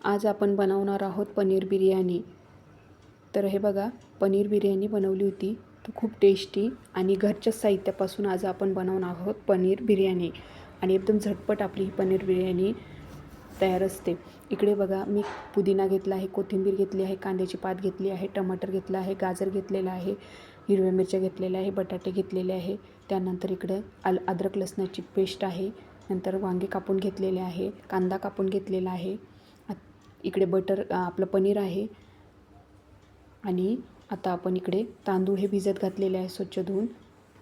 आज आपण बनवणार आहोत पनीर बिर्याणी. तर हे बघा, पनीर बिर्याणी बनवली होती. तर खूप टेस्टी आणि घरच्याच साहित्यापासून आज आपण बनवणार आहोत पनीर बिर्याणी. आणि एकदम झटपट आपली ही पनीर बिर्याणी तयार असते. इकडे बघा, मी पुदिना घेतला आहे, कोथिंबीर घेतली आहे, कांद्याची पात घेतली आहे, टमाटर घेतला आहे, गाजर घेतलेला आहे, हिरव्या मिरच्या घेतलेल्या आहे, बटाटे घेतलेले आहे. त्यानंतर इकडे अद्रक लसणाची पेस्ट आहे. नंतर वांगे कापून घेतलेले आहे, कांदा कापून घेतलेला आहे. इकडे आपलं पनीर आहे. आणि आता आपण इकडे तांदूळ हे भिजत घातलेले आहे स्वच्छ धुवून.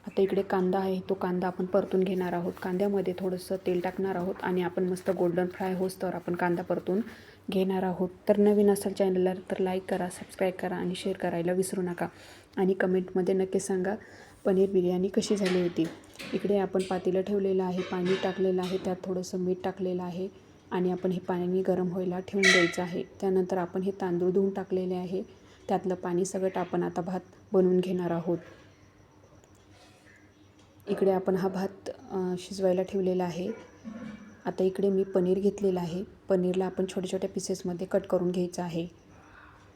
आता इकडे कांदा आहे, तो कांदा आपण परतून घेणार आहोत. कांद्यामध्ये थोडंसं तेल टाकणार आहोत आणि आपण मस्त गोल्डन फ्राय होस्तोवर आपण कांदा परतून घेणार आहोत. तर नवीन असाल चॅनलला तर लाईक करा, सबस्क्राईब करा आणि शेअर करायला विसरू नका. आणि कमेंटमध्ये नक्की सांगा पनीर बिर्याणी कशी झाली होती. इकडे आपण पातेलं ठेवलेलं आहे, पाणी टाकलेलं आहे, त्यात थोडंसं मीठ टाकलेलं आहे आणि आपण हे पाणी गरम व्हायला ठेवून द्यायचं आहे. त्यानंतर आपण हे तांदूळ धुवून टाकलेले आहे, त्यातलं पाणी सगळं आपण आता भात बनवून घेणार आहोत. इकडे आपण हा भात शिजवायला ठेवलेला आहे. आता इकडे मी पनीर घेतलेलं आहे. पनीरला आपण छोट्या छोट्या पीसेसमध्ये कट करून घ्यायचं आहे.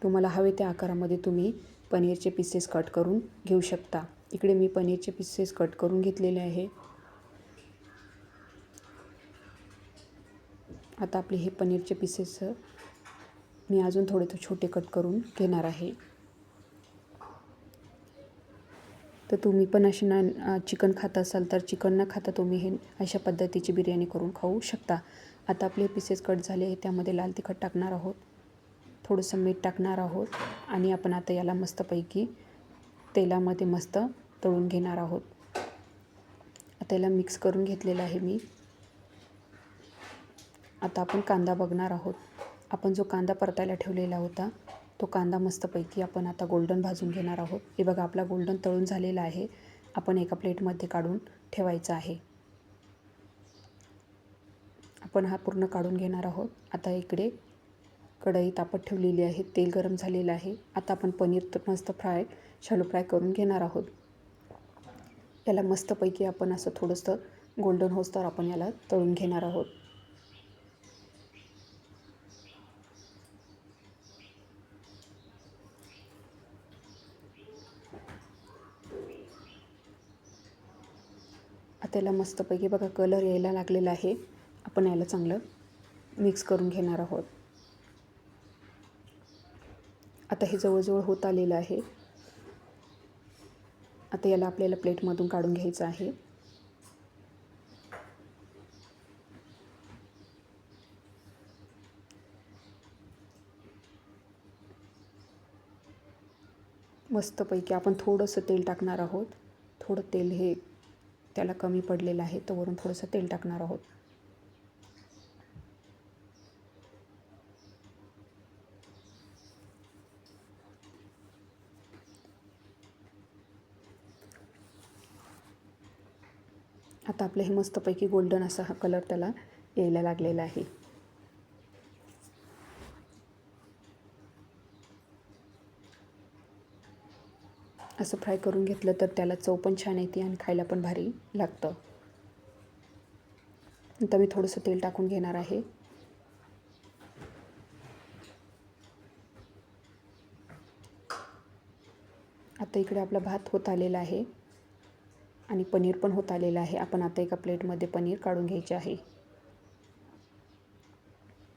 तुम्हाला हवे त्या आकारामध्ये तुम्ही पनीरचे पीसेस कट करून घेऊ शकता. इकडे मी पनीरचे पीसेस कट करून घेतलेले आहे. आता आपले हे पनीरचे पीसेस मी अजून थोडे छोटे कट करून घेणार आहे. तर तुम्ही पण अशी चिकन खात असाल तर चिकन न खाता तुम्ही हे अशा पद्धतीची बिर्याणी करून खाऊ शकता. आता आपले पीसेस कट झाले आहे, त्यामध्ये लाल तिखट टाकणार आहोत, थोडंसं मीठ टाकणार आहोत आणि आपण आता याला मस्तपैकी तेलामध्ये मस्त तळून घेणार आहोत. आता याला मिक्स करून घेतलेलं आहे मी. आता आपण कांदा बघणार आहोत. आपण जो कांदा परतायला ठेवलेला होता तो कांदा मस्तपैकी आपण आता गोल्डन भाजून घेणार आहोत. हे बघा, आपला गोल्डन तळून झालेला आहे. आपण एका प्लेटमध्ये काढून ठेवायचा आहे. आपण हा पूर्ण काढून घेणार आहोत. आता इकडे कढई तापत ठेवलेली आहे, तेल गरम झालेलं आहे. आता आपण पनीर मस्त शॅलो फ्राय करून घेणार आहोत. याला मस्तपैकी आपण असं थोडंसं गोल्डन होस्तोवर आपण याला तळून घेणार आहोत. आता याला मस्तपैकी बघा कलर यायला लागलेला आहे. आपण याला चांगलं मिक्स करून घेणार आहोत. आता हे जवळजवळ होत आलेलं आहे. आता याला आपल्याला प्लेटमधून काढून घ्यायचं आहे. मस्तपैकी आपण थोडंसं तेल टाकणार आहोत. थोडं तेल हे त्याला कमी पडलेलं आहे, तर वरून थोडंसं तेल टाकणार आहोत. आता आपलं हे मस्तपैकी गोल्डन असा हा कलर त्याला यायला लागलेला आहे. असं फ्राय करून घेतलं तर त्याला चव पण छान येते आणि खायला पण भारी लागतं. आता मी थोडंसं तेल टाकून घेणार आहे. आता इकडे आपला भात होत आलेला आहे आणि पनीर पण होत आलेलं आहे. आपण आता एका प्लेटमध्ये पनीर काढून घ्यायचे आहे.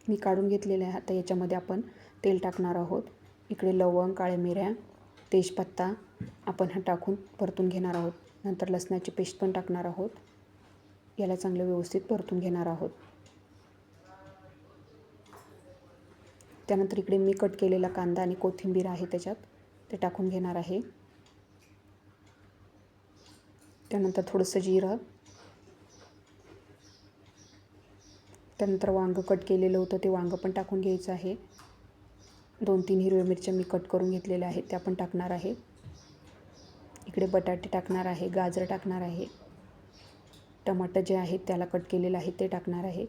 मी काढून घेतलेले आहे. आता याच्यामध्ये आपण तेल टाकणार आहोत. इकडे लवंग, काळ्या मिऱ्या, तेजपत्ता आपण हा टाकून परतून घेणार आहोत. नंतर लसणाची पेस्ट पण टाकणार आहोत. याला चांगलं व्यवस्थित परतून घेणार आहोत. त्यानंतर इकडे मी कट केलेला कांदा आणि कोथिंबीर आहे त्याच्यात ते टाकून घेणार आहे. त्यानंतर थोडंसं जिरं, त्यानंतर वांगं कट केलेलं होतं ते वांगं पण टाकून घ्यायचं आहे. 2-3 हिरव्या मिरच्या मी कट करून घेतलेल्या आहेत त्या पण टाकणार आहे. इकडे बटाटे टाकणार आहे, गाजर टाकणार आहे, टमाटर जे आहेत त्याला कट केलेलं आहे ते टाकणार आहे.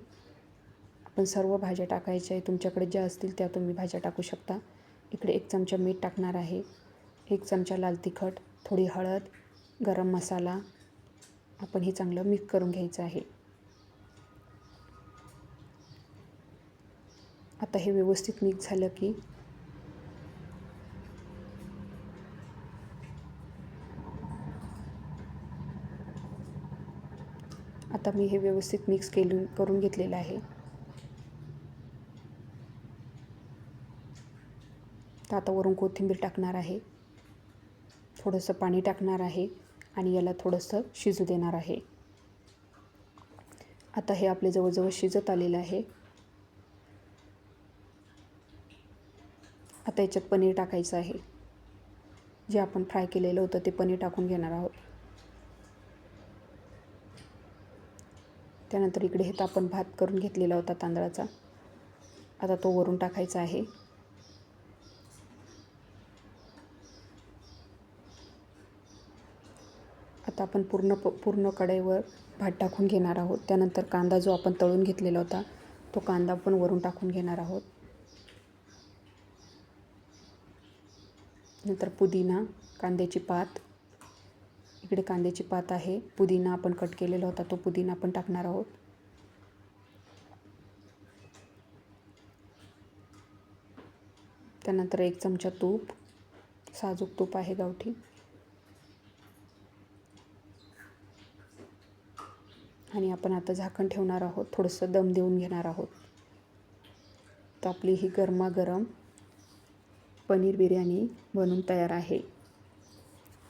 आपण सर्व भाज्या टाकायच्या आहे. तुमच्याकडे ज्या असतील त्या तुम्ही भाज्या टाकू शकता. इकडे 1 चमचा मीठ टाकणार आहे, 1 चमचा लाल तिखट, थोडी हळद, गरम मसाला. आपण हे चांगलं मिक्स करून घ्यायचं आहे. आता हे व्यवस्थित मिक्स झालं की आता मी हे व्यवस्थित मिक्स करून घेतलेलं आहे. तर आता वरून कोथिंबीर टाकणार आहे, थोडंसं पाणी टाकणार आहे आणि याला थोडंसं शिजू देणार आहे. आता हे आपले जवळजवळ शिजत आलेलं आहे. आता याच्यात पनीर टाकायचं आहे. जे आपण फ्राय केलेलं होतं ते पनीर टाकून घेणार आहोत. त्यानंतर इकडे हे आपण भात करून घेतलेला होता तांदळाचा, आता तो वरून टाकायचा आहे. आता आपण पूर्ण कढईवर भात टाकून घेणार आहोत. त्यानंतर कांदा जो आपण तळून घेतलेला होता तो कांदा पण वरून टाकून घेणार आहोत. नंतर पुदिना, कांद्याची पात, इकडे कांद्याची पात आहे, पुदिना आपण कट केलेला होता तो पुदिना पण टाकणार आहोत. त्यानंतर 1 चमचा तूप, साजूक तूप आहे गावठी, आणि आपण आता झाकण ठेवणार आहोत, थोडंसं दम देऊन घेणार आहोत. तर आपली ही गरमागरम पनीर बिर्याणी बनून तयार आहे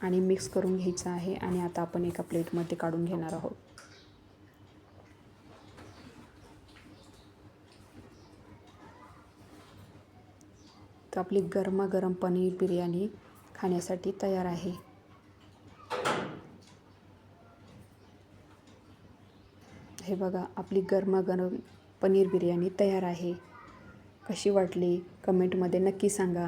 आणि मिक्स करून घ्यायचं आहे. आणि आता आपण एका प्लेटमध्ये काढून घेणार आहोत. तर आपली गरमागरम पनीर बिर्याणी खाण्यासाठी तयार आहे. हे बघा, आपली गरमागरम पनीर बिर्याणी तयार आहे. कशी वाटली कमेंटमध्ये नक्की सांगा.